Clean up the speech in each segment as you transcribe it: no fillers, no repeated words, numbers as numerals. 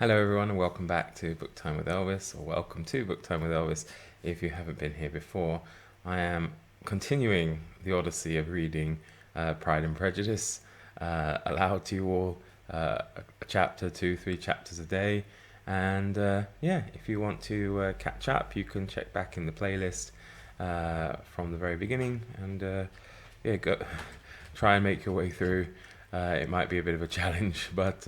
Hello, everyone, and welcome back to Book Time with Elvis, or welcome to Book Time with Elvis if you haven't been here before. I am continuing the odyssey of reading Pride and Prejudice aloud to you all, a chapter, two, three chapters a day. And if you want to catch up, you can check back in the playlist from the very beginning and go try and make your way through. It might be a bit of a challenge, but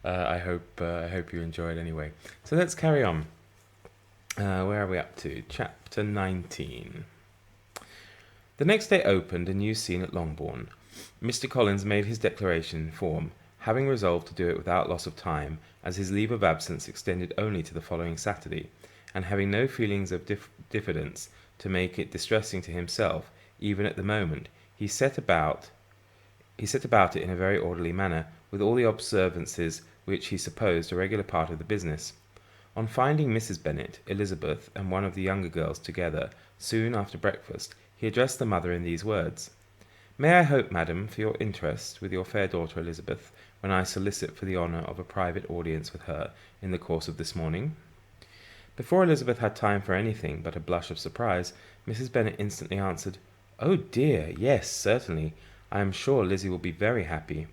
I hope you enjoyed anyway. So let's carry on. Where are we up to? Chapter 19. The next day opened a new scene at Longbourn. Mr. Collins made his declaration in form, having resolved to do it without loss of time, as his leave of absence extended only to the following Saturday, and having no feelings of diffidence to make it distressing to himself, even at the moment, he set about it in a very orderly manner, with all the observances which he supposed a regular part of the business. On finding Mrs. Bennet, Elizabeth, and one of the younger girls together, soon after breakfast, he addressed the mother in these words: "May I hope, madam, for your interest with your fair daughter Elizabeth, when I solicit for the honour of a private audience with her in the course of this morning?" Before Elizabeth had time for anything but a blush of surprise, Mrs. Bennet instantly answered, "Oh dear, yes, certainly. I am sure Lizzie will be very happy.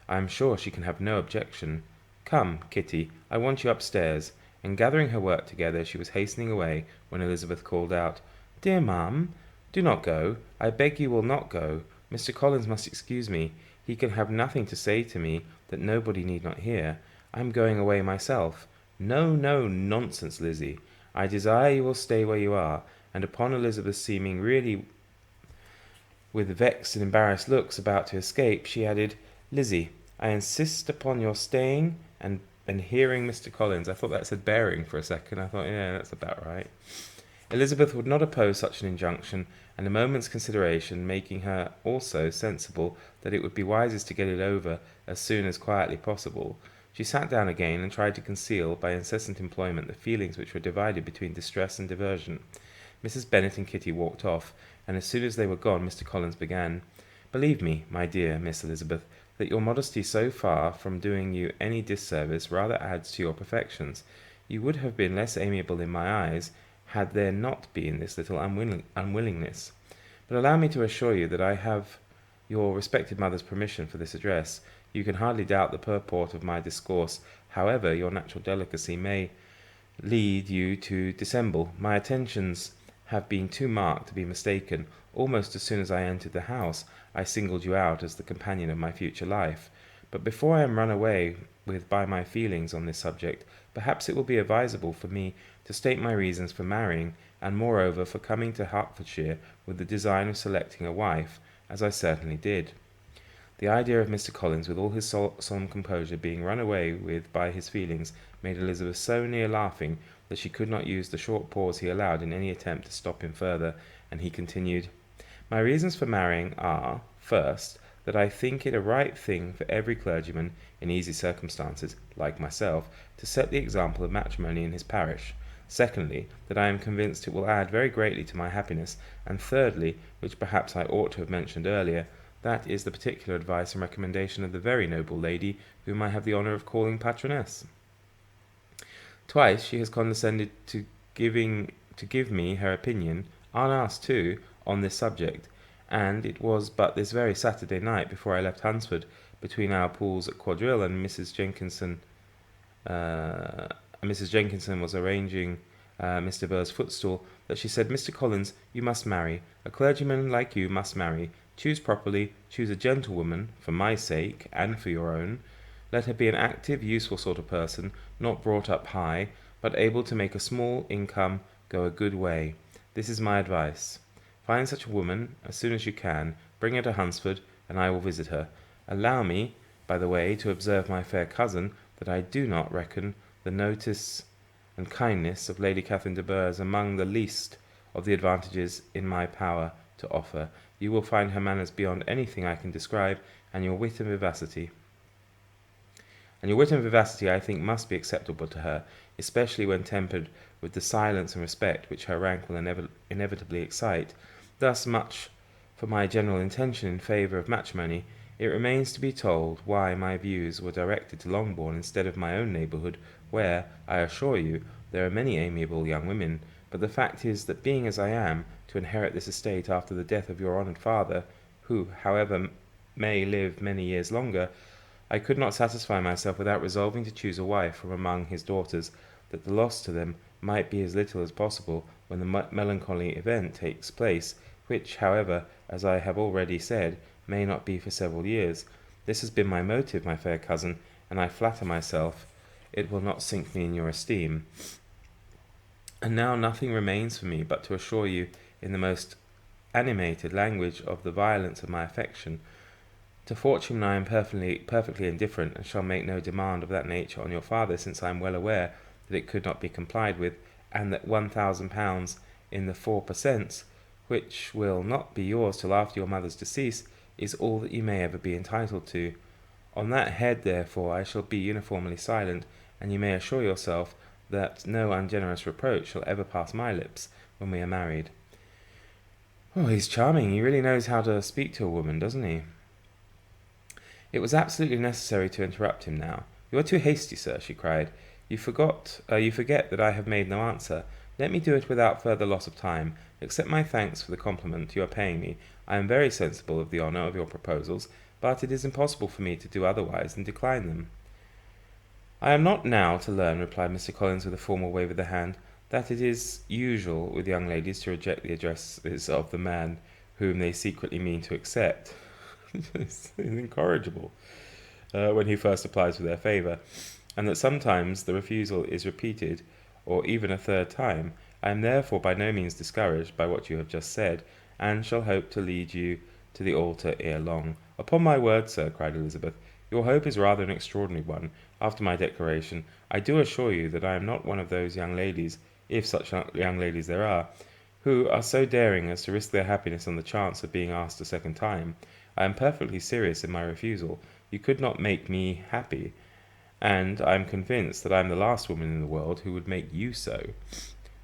I am sure she can have no objection. Come, Kitty, I want you upstairs." And gathering her work together, she was hastening away, when Elizabeth called out, "Dear ma'am, do not go. I beg you will not go. Mr. Collins must excuse me. He can have nothing to say to me that nobody need not hear. I am going away myself." "No, no, nonsense, Lizzie. I desire you will stay where you are." And upon Elizabeth seeming really with vexed and embarrassed looks about to escape, she added, "Lizzie, I insist upon your staying and hearing Mr. Collins." I thought that said bearing for a second. I thought, yeah, that's about right. Elizabeth would not oppose such an injunction, and a moment's consideration making her also sensible that it would be wisest to get it over as soon as quietly possible, she sat down again and tried to conceal by incessant employment the feelings which were divided between distress and diversion. Mrs. Bennet and Kitty walked off, and as soon as they were gone, Mr. Collins began: "Believe me, my dear Miss Elizabeth, that your modesty, so far from doing you any disservice, rather adds to your perfections. You would have been less amiable in my eyes, had there not been this little unwillingness. But allow me to assure you that I have your respected mother's permission for this address. You can hardly doubt the purport of my discourse, however your natural delicacy may lead you to dissemble. My attentions have been too marked to be mistaken. Almost as soon as I entered the house, I singled you out as the companion of my future life. But before I am run away with by my feelings on this subject, perhaps it will be advisable for me to state my reasons for marrying, and moreover for coming to Hertfordshire with the design of selecting a wife, as I certainly did." The idea of Mr. Collins, with all his solemn composure, being run away with by his feelings, made Elizabeth so near laughing that she could not use the short pause he allowed in any attempt to stop him further, and he continued: "My reasons for marrying are, first, that I think it a right thing for every clergyman, in easy circumstances, like myself, to set the example of matrimony in his parish; secondly, that I am convinced it will add very greatly to my happiness; and thirdly, which perhaps I ought to have mentioned earlier, that is the particular advice and recommendation of the very noble lady whom I have the honour of calling patroness. Twice she has condescended to give me her opinion, unasked too, on this subject, and it was but this very Saturday night, before I left Hunsford, between our pools at quadrille, and Mrs. Jenkinson was arranging Mr. Burr's footstool, that she said, 'Mr. Collins, you must marry. A clergyman like you must marry. Choose properly. Choose a gentlewoman, for my sake, and for your own. Let her be an active, useful sort of person, not brought up high, but able to make a small income go a good way. This is my advice. Find such a woman as soon as you can, bring her to Hunsford, and I will visit her. Allow me, by the way, to observe, my fair cousin, that I do not reckon the notice and kindness of Lady Catherine de Bourgh among the least of the advantages in my power to offer. You will find her manners beyond anything I can describe, and your wit and vivacity, I think, must be acceptable to her, especially when tempered with the silence and respect which her rank will inevitably excite. Thus much for my general intention in favour of matrimony. It remains to be told why my views were directed to Longbourn instead of my own neighbourhood, where, I assure you, there are many amiable young women. But the fact is that being as I am, to inherit this estate after the death of your honoured father, who, however, may live many years longer, I could not satisfy myself without resolving to choose a wife from among his daughters, that the loss to them might be as little as possible when the melancholy event takes place, which, however, as I have already said, may not be for several years. This has been my motive, my fair cousin, and I flatter myself it will not sink me in your esteem. And now nothing remains for me but to assure you, in the most animated language, of the violence of my affection. To fortune I am perfectly indifferent, and shall make no demand of that nature on your father, since I am well aware that it could not be complied with, and that £1,000 in the 4 per cents, which will not be yours till after your mother's decease, is all that you may ever be entitled to. On that head, therefore, I shall be uniformly silent, and you may assure yourself that no ungenerous reproach shall ever pass my lips when we are married. Oh, he's charming. He really knows how to speak to a woman, doesn't he? It was absolutely necessary to interrupt him now. You are too hasty, sir, she cried. You forget that I have made no answer. Let me do it without further loss of time. Accept my thanks for the compliment you are paying me. I am very sensible of the honour of your proposals, but it is impossible for me to do otherwise than decline them. I am not now to learn, replied Mr. Collins with a formal wave of the hand, that it is usual with young ladies to reject the addresses of the man whom they secretly mean to accept. It's incorrigible when he first applies for their favour, and that sometimes the refusal is repeated, or even a third time. I am therefore by no means discouraged by what you have just said, and shall hope to lead you to the altar ere long. Upon my word, sir, cried Elizabeth, your hope is rather an extraordinary one. After my declaration, I do assure you that I am not one of those young ladies, if such young ladies there are, who are so daring as to risk their happiness on the chance of being asked a second time. I am perfectly serious in my refusal. You could not make me happy, and I am convinced that I am the last woman in the world who would make you so.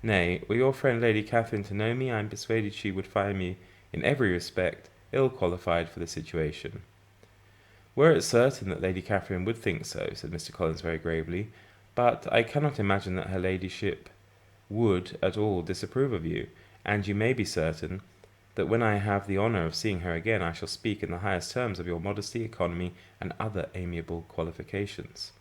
Nay, were your friend Lady Catherine to know me, I am persuaded she would find me, in every respect, ill qualified for the situation. Were it certain that Lady Catherine would think so, said Mr. Collins very gravely, but I cannot imagine that her ladyship would at all disapprove of you, and you may be certain that when I have the honour of seeing her again, I shall speak in the highest terms of your modesty, economy, and other amiable qualifications.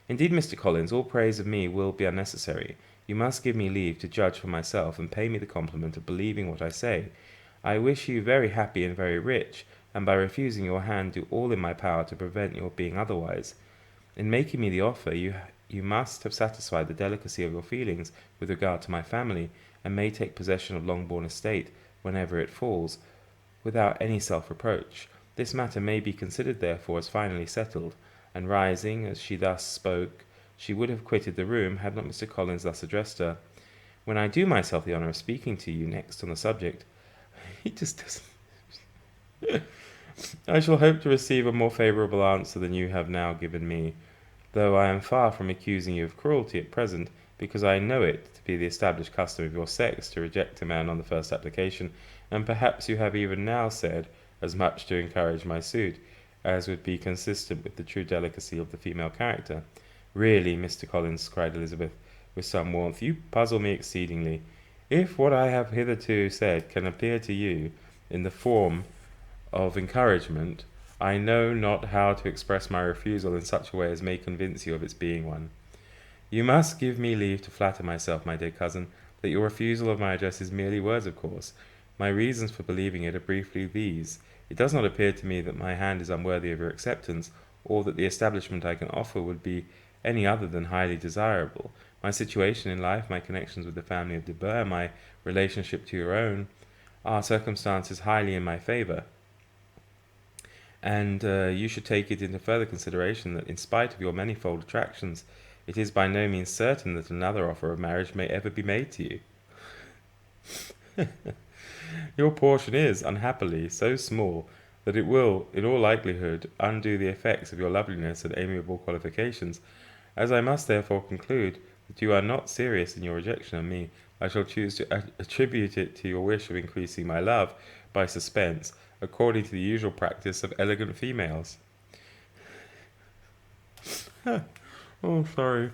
Indeed, Mr. Collins, all praise of me will be unnecessary. You must give me leave to judge for myself, and pay me the compliment of believing what I say. I wish you very happy and very rich, and by refusing your hand do all in my power to prevent your being otherwise. In making me the offer, you must have satisfied the delicacy of your feelings with regard to my family, and may take possession of Longbourn estate whenever it falls, without any self-reproach. This matter may be considered therefore as finally settled, and rising as she thus spoke, she would have quitted the room had not Mr. Collins thus addressed her. When I do myself the honour of speaking to you next on the subject, he just doesn't... I shall hope to receive a more favourable answer than you have now given me, though I am far from accusing you of cruelty at present, because I know it to be the established custom of your sex to reject a man on the first application, and perhaps you have even now said as much to encourage my suit, as would be consistent with the true delicacy of the female character. Really, Mr. Collins, cried Elizabeth, with some warmth, you puzzle me exceedingly. If what I have hitherto said can appear to you in the form of encouragement, I know not how to express my refusal in such a way as may convince you of its being one. You must give me leave to flatter myself, my dear cousin, that your refusal of my address is merely words of course. My reasons for believing it are briefly these. It does not appear to me that my hand is unworthy of your acceptance, or that the establishment I can offer would be any other than highly desirable. My situation in life, my connections with the family of De Bourgh, my relationship to your own, are circumstances highly in my favour, and you should take it into further consideration that in spite of your manifold attractions, it is by no means certain that another offer of marriage may ever be made to you. Your portion is, unhappily, so small that it will, in all likelihood, undo the effects of your loveliness and amiable qualifications. As I must therefore conclude that you are not serious in your rejection of me, I shall choose to attribute it to your wish of increasing my love, by suspense, according to the usual practice of elegant females. Oh, sorry.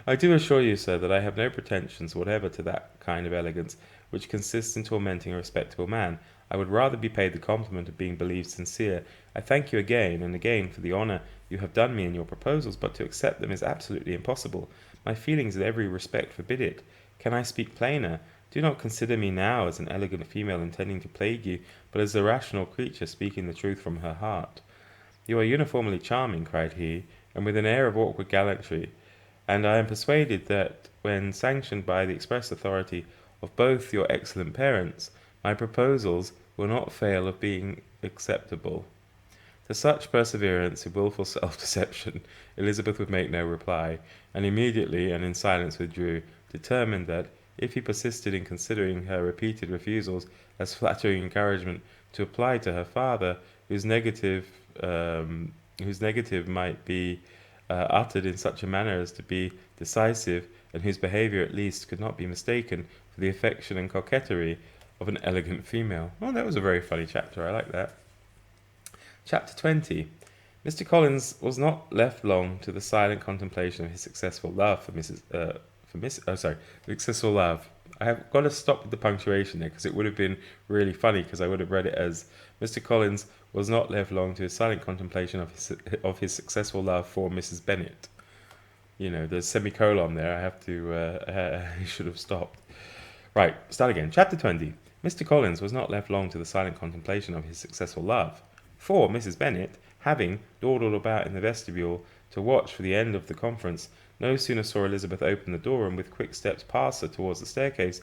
I do assure you, sir, that I have no pretensions whatever to that kind of elegance which consists in tormenting a respectable man. I would rather be paid the compliment of being believed sincere. I thank you again and again for the honour you have done me in your proposals, but to accept them is absolutely impossible. My feelings in every respect forbid it. Can I speak plainer? Do not consider me now as an elegant female intending to plague you, but as a rational creature speaking the truth from her heart. You are uniformly charming, cried he, and with an air of awkward gallantry, and I am persuaded that, when sanctioned by the express authority of both your excellent parents, my proposals will not fail of being acceptable. To such perseverance in wilful self-deception, Elizabeth would make no reply, and immediately and in silence withdrew, determined that, if he persisted in considering her repeated refusals as flattering encouragement, to apply to her father, whose negative might be uttered in such a manner as to be decisive, and whose behaviour at least could not be mistaken for the affection and coquetry of an elegant female. Oh, that was a very funny chapter. I like that. Chapter 20. Mr. Collins was not left long to the silent contemplation of his successful love successful love. I have got to stop with the punctuation there because it would have been really funny because I would have read it as Mr. Collins was not left long to his silent contemplation of his successful love for Mrs. Bennet. You know, there's semicolon there. I have to. I should have stopped. Right, start again. Chapter 20. Mr. Collins was not left long to the silent contemplation of his successful love, for Mrs. Bennet, having dawdled about in the vestibule to watch for the end of the conference, no sooner saw Elizabeth open the door and with quick steps pass her towards the staircase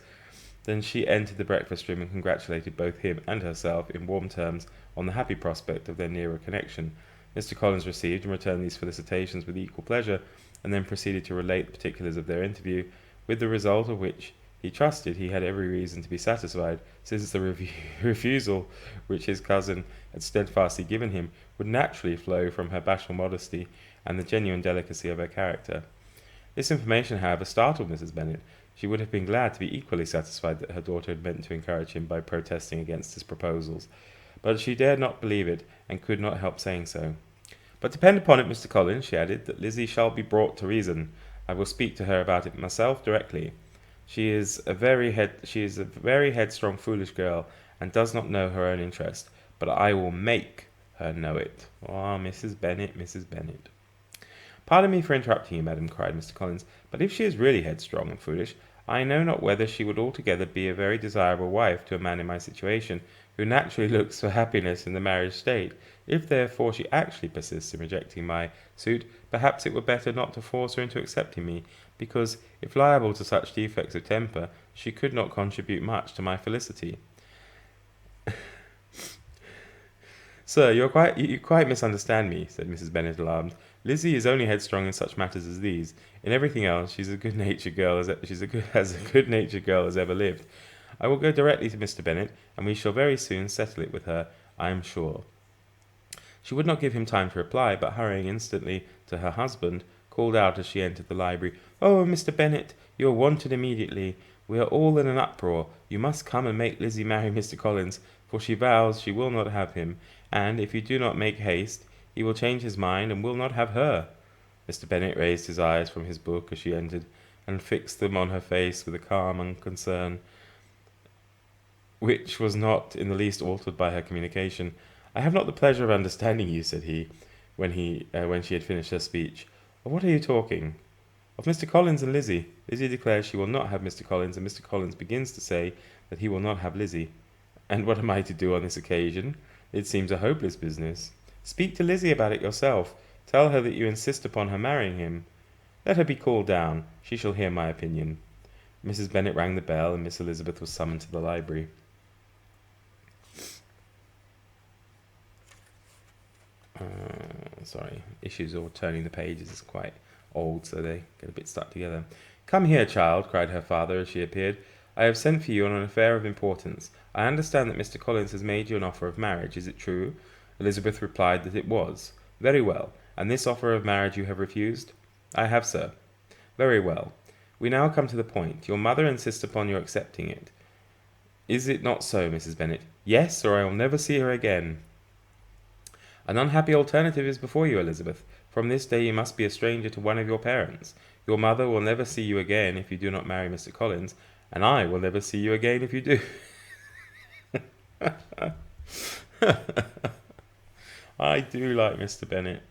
than she entered the breakfast room and congratulated both him and herself in warm terms on the happy prospect of their nearer connection. Mr. Collins received and returned these felicitations with equal pleasure, and then proceeded to relate the particulars of their interview, with the result of which he trusted he had every reason to be satisfied, since the refusal which his cousin had steadfastly given him would naturally flow from her bashful modesty and the genuine delicacy of her character. This information, however, startled Mrs. Bennet. She would have been glad to be equally satisfied that her daughter had meant to encourage him by protesting against his proposals, but she dared not believe it, and could not help saying so. But depend upon it, Mr. Collins, she added, that Lizzie shall be brought to reason. I will speak to her about it myself directly. She is a very headstrong, foolish girl, and does not know her own interest, but I will make her know it. Ah, Mrs. Bennet, Mrs. Bennet. Pardon me for interrupting you, madam, cried Mr. Collins, but if she is really headstrong and foolish, I know not whether she would altogether be a very desirable wife to a man in my situation, who naturally looks for happiness in the marriage state. If therefore she actually persists in rejecting my suit, perhaps it were better not to force her into accepting me, because, if liable to such defects of temper, she could not contribute much to my felicity. Sir, you quite misunderstand me, said Mrs. Bennet, alarmed. Lizzie is only headstrong in such matters as these. In everything else, she's as good-natured girl as ever lived. I will go directly to Mr. Bennet, and we shall very soon settle it with her, I am sure. She would not give him time to reply, but hurrying instantly to her husband, called out as she entered the library, "Oh, Mr. Bennet, you are wanted immediately. We are all in an uproar. You must come and make Lizzie marry Mr. Collins, for she vows she will not have him, and if you do not make haste, he will change his mind and will not have her." Mr. Bennet raised his eyes from his book as she entered, and fixed them on her face with a calm unconcern, which was not in the least altered by her communication. "I have not the pleasure of understanding you," said he, when she had finished her speech. "Of what are you talking?" "Of Mr. Collins and Lizzie. Lizzie declares she will not have Mr. Collins, and Mr. Collins begins to say that he will not have Lizzie. And what am I to do on this occasion? It seems a hopeless business." "Speak to Lizzie about it yourself. Tell her that you insist upon her marrying him. Let her be called down. She shall hear my opinion." Mrs. Bennet rang the bell, and Miss Elizabeth was summoned to the library. Issues of turning the pages is quite old, so they get a bit stuck together. "Come here, child," cried her father as she appeared. "I have sent for you on an affair of importance. I understand that Mr. Collins has made you an offer of marriage. Is it true?" Elizabeth replied that it was. "Very well. And this offer of marriage you have refused?" "I have, sir." "Very well. We now come to the point. Your mother insists upon your accepting it. Is it not so, Mrs. Bennet? Yes, or I will never see her again. An unhappy alternative is before you, Elizabeth. From this day you must be a stranger to one of your parents. Your mother will never see you again if you do not marry Mr. Collins, and I will never see you again if you do. I do like Mr. Bennet.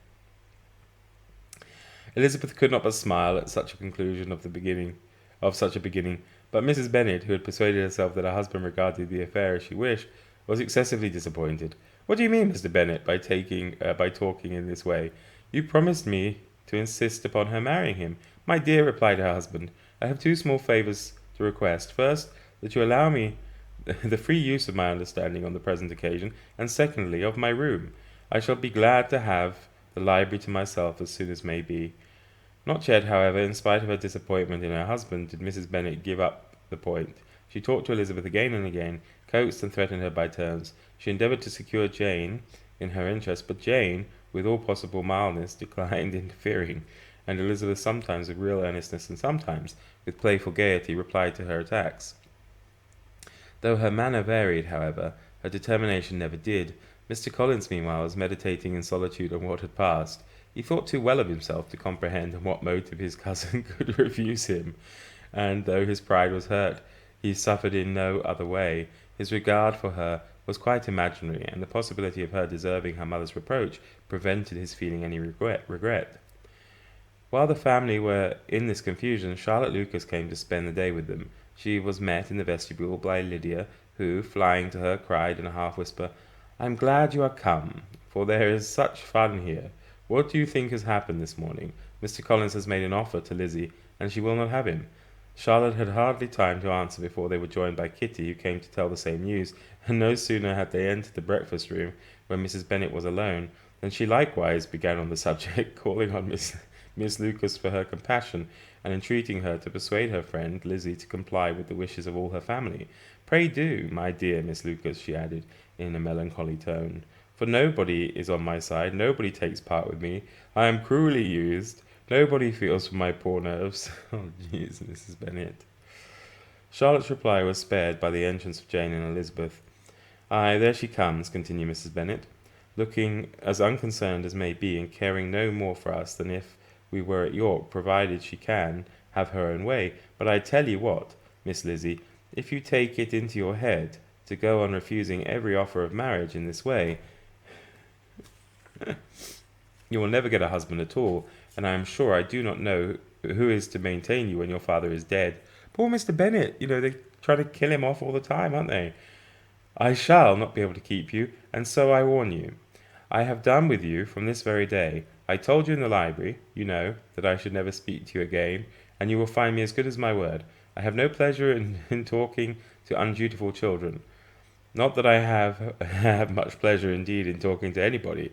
Elizabeth could not but smile at such a conclusion of such a beginning, but Mrs. Bennet, who had persuaded herself that her husband regarded the affair as she wished, was excessively disappointed. What do you mean, Mr. Bennet, by talking in this way? You promised me to insist upon her marrying him. My dear, replied her husband, I have two small favours to request. First, that you allow me the free use of my understanding on the present occasion, and secondly, of my room. I shall be glad to have the library to myself as soon as may be. Not yet, however, in spite of her disappointment in her husband, did Mrs. Bennet give up the point. She talked to Elizabeth again and again, coaxed and threatened her by turns. She endeavoured to secure Jane in her interest, but Jane, with all possible mildness, declined interfering, and Elizabeth sometimes with real earnestness and sometimes with playful gaiety replied to her attacks. Though her manner varied, however, her determination never did. Mr. Collins, meanwhile, was meditating in solitude on what had passed. He thought too well of himself to comprehend on what motive his cousin could refuse him, and though his pride was hurt, he suffered in no other way. His regard for her was quite imaginary, and the possibility of her deserving her mother's reproach prevented his feeling any regret. While the family were in this confusion, Charlotte Lucas came to spend the day with them. She was met in the vestibule by Lydia, who, flying to her, cried in a half-whisper, I am glad you are come, for there is such fun here. What do you think has happened this morning? Mr. Collins has made an offer to Lizzie, and she will not have him. Charlotte had hardly time to answer before they were joined by Kitty, who came to tell the same news, and no sooner had they entered the breakfast-room, where Mrs. Bennet was alone, than she likewise began on the subject, calling on Miss Lucas for her compassion, and entreating her to persuade her friend Lizzie to comply with the wishes of all her family. Pray do, my dear Miss Lucas, she added, in a melancholy tone, for nobody is on my side, nobody takes part with me, I am cruelly used, nobody feels for my poor nerves. Oh, jeez, Mrs. Bennet. Charlotte's reply was spared by the entrance of Jane and Elizabeth. Ay, there she comes, continued Mrs. Bennet, looking as unconcerned as may be, and caring no more for us than if we were at York, provided she can have her own way. But I tell you what, Miss Lizzie, if you take it into your head to go on refusing every offer of marriage in this way, you will never get a husband at all, and I am sure I do not know who is to maintain you when your father is dead. Poor Mr. Bennet, they try to kill him off all the time, aren't they? I shall not be able to keep you, and so I warn you. I have done with you from this very day. I told you in the library, that I should never speak to you again, and you will find me as good as my word. I have no pleasure in talking to undutiful children. Not that I have much pleasure indeed in talking to anybody.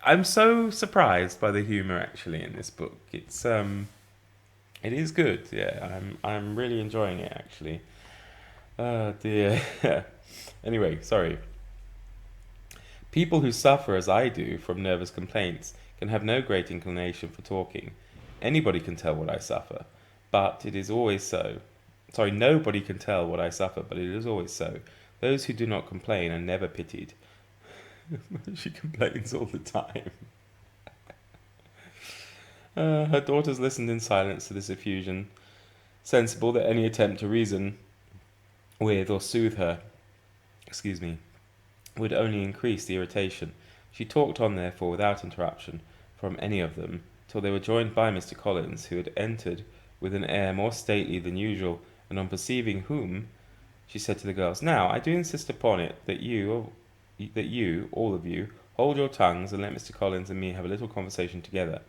I'm so surprised by the humour actually in this book. It is good. Yeah, I'm really enjoying it actually. Oh dear. Anyway, sorry. People who suffer as I do from nervous complaints can have no great inclination for talking. Anybody can tell what I suffer, but it is always so. Sorry, nobody can tell what I suffer, but it is always so. Those who do not complain are never pitied. She complains all the time. Her daughters listened in silence to this effusion, sensible that any attempt to reason with or soothe her, would only increase the irritation. She talked on, therefore, without interruption from any of them, till they were joined by Mr. Collins, who had entered with an air more stately than usual, and on perceiving whom, she said to the girls, Now, I do insist upon it that you, all of you, hold your tongues and let Mr. Collins and me have a little conversation together.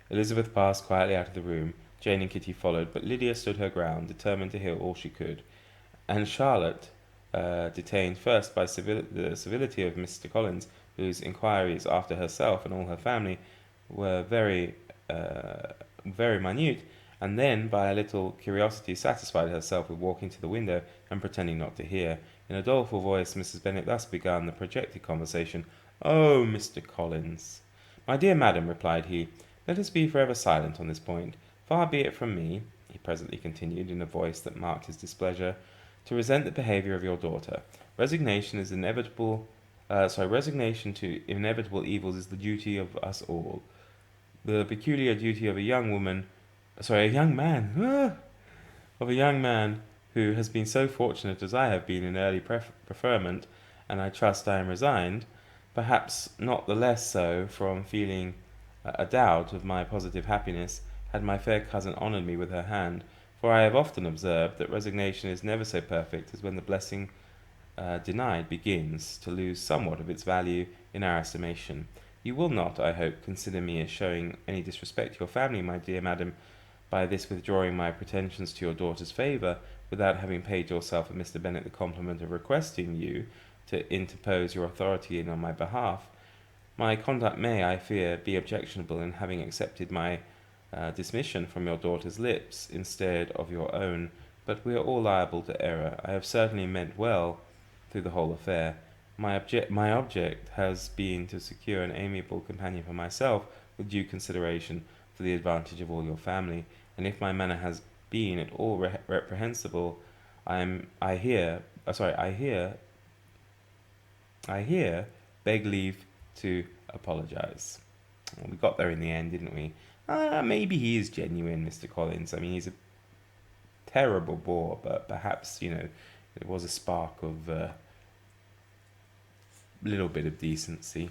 Elizabeth passed quietly out of the room. Jane and Kitty followed, but Lydia stood her ground, determined to hear all she could. And Charlotte, detained first by the civility of Mr. Collins, whose inquiries after herself and all her family were very minute, and then by a little curiosity satisfied herself with walking to the window and pretending not to hear. In a doleful voice, Mrs. Bennet thus began the projected conversation. Oh, Mr. Collins! My dear madam, replied he, let us be for ever silent on this point. Far be it from me, he presently continued in a voice that marked his displeasure, to resent the behaviour of your daughter. Resignation to inevitable evils is the duty of us all. The peculiar duty of a young man who has been so fortunate as I have been in early preferment, and I trust I am resigned, perhaps not the less so from feeling a doubt of my positive happiness, had my fair cousin honoured me with her hand, for I have often observed that resignation is never so perfect as when the blessing denied begins to lose somewhat of its value in our estimation. You will not, I hope, consider me as showing any disrespect to your family, my dear madam, by this withdrawing my pretensions to your daughter's favour, without having paid yourself and Mr. Bennet the compliment of requesting you to interpose your authority in on my behalf. My conduct may, I fear, be objectionable in having accepted my dismission from your daughter's lips instead of your own, but we are all liable to error. I have certainly meant well through the whole affair. My object has been to secure an amiable companion for myself, with due consideration for the advantage of all your family, and if my manner has been at all reprehensible, I here beg leave to apologise. Well, we got there in the end, didn't we? Maybe he is genuine, Mr. Collins. I mean, he's a terrible bore, but perhaps, there was a spark of little bit of decency.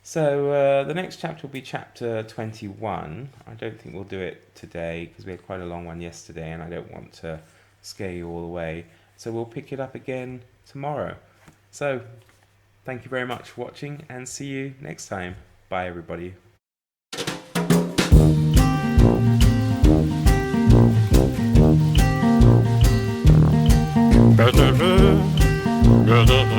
So the next chapter will be chapter 21. I don't think we'll do it today because we had quite a long one yesterday and I don't want to scare you all away. So we'll pick it up again tomorrow. So thank you very much for watching and see you next time. Bye everybody.